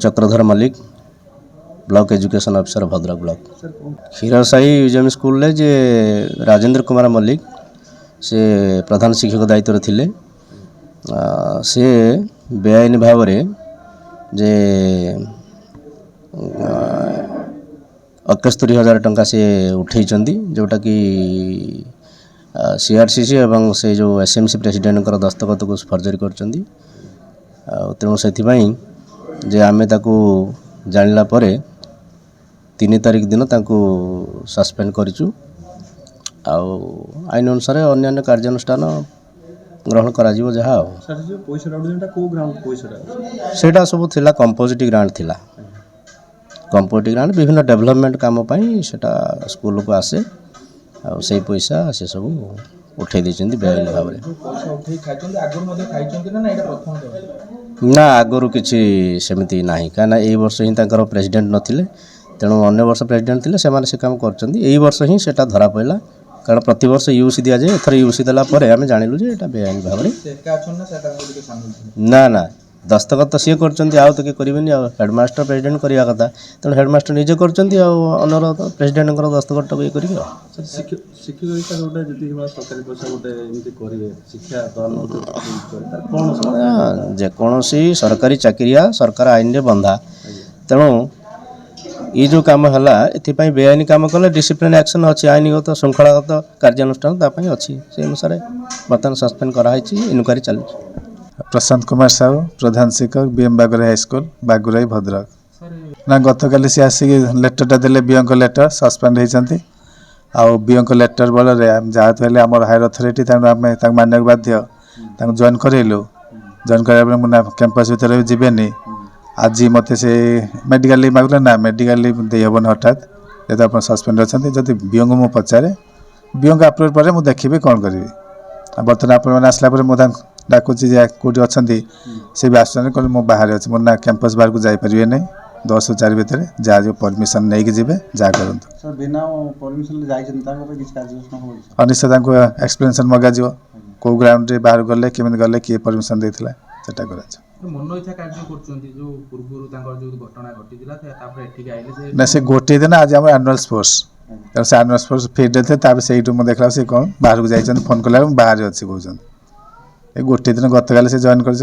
Chakradhar Mallik block education officer Bhadrak block Kshirasai UGME school जे राजेंद्र कुमार मल्लिक से प्रधान शिक्षक दायित्व थिले से बेआईन भाव जे 71,000 टंका से उठे जोटा कि सीआरसीसी एवं से जो एसएमसी प्रेसिडेंट दस्तखत को फर्जरी कर तेणु से जे आमे ताकू जानला परे 3 तारिख दिन ताकू सस्पेंड करिचु आईन अनुसार अन्य कार्यानुष्ठान ग्रहण करा जिवो जहा सेटा सब थिला कंपोजिट ग्रांट थिला कंपोजिट ग्रांट विभिन्न डेवलपमेंट काम पाई सेटा स्कूल को आसे आ से पैसा से सब उठे देचंदी बेआईन भाव ना आगरू किसी सेमती नाही काना ए वर्ष ही तांकर प्रेसिडेंट नथिले तेणु अन्य वर्ष प्रेसिडेंट थिले से से काम करचंदी एई वर्ष ही सेटा धरा पइला कारण प्रति वर्ष यूसी दिया जाए एथर यूसी देला परे आमे जानिलु जे एटा बेआईन भाव ना ना दस्तखत तो सी करचंदी आउ तो के करिवेनी आ हेडमास्टर प्रेसिडेंट करिया कथा तेणु हेडमास्टर निजे करचंदी आ अनर प्रेसिडेंट दस्तखत तो करिके शिक्षक गोटे जति सरकारी पैसा गोटे एमती करिवे शिक्षा जे कोनोसी सरकारी चाकरिया सरकार आईन रे बंधा तेणु ये जो काम है ये बेआईन काम कले डिसिप्लिन एक्शन अच्छी आईनगत श्रृंखलागत कार्यानुष्ठान अच्छी से अनुसार बर्तमान सस्पेंड कराई इनक्वारी चली। प्रशांत कुमार साहू प्रधान शिक्षक बीएम बागुराई हाईस्कूल बागुराई भद्रक ना गत काली सी आसिक लेटरटा देले बीओं को लेटर सस्पेंड होती आउ बीओं को लेटर बल जहाँ तो आम हायर अथॉरिटी आम मानक बाध्य जॉइन करेलु जॉइन कराया मुझे कैंपस भर जीवेनि आज मत से मेडिकल मागुला ना मेडिकल दे हेबन हठात जेहेतु आप सस्पेंड अच्छा जब बीओं को मुझे पचारे बीओं को अप्रूव पर मुझे देखी कौन करी बर्तमान आप आसला मुझे डाकुची कौटी अच्छा से भी आस मुझे बाहर अच्छे मोर ना कैंपस बाहर को जापर नहीं 10 ରୁ 4 भितर जहाँ जो परमिशन नहीं जीवे जहाँ करूँ अनिश्चित एक्सप्लेनेशन मगा कौ ग्राउंड रे बाहर गले केमी गले किए परमिशन देता सेटा कर ना से गोटे दिन आज आम एनुअल स्पोर्ट्स से एनुअल स्पोर्ट्स फिट थे से देखला से कौन बाहर को जाइए फोन कला बाहर अच्छी कहते गोटे दिन गत काली से जॉइन कर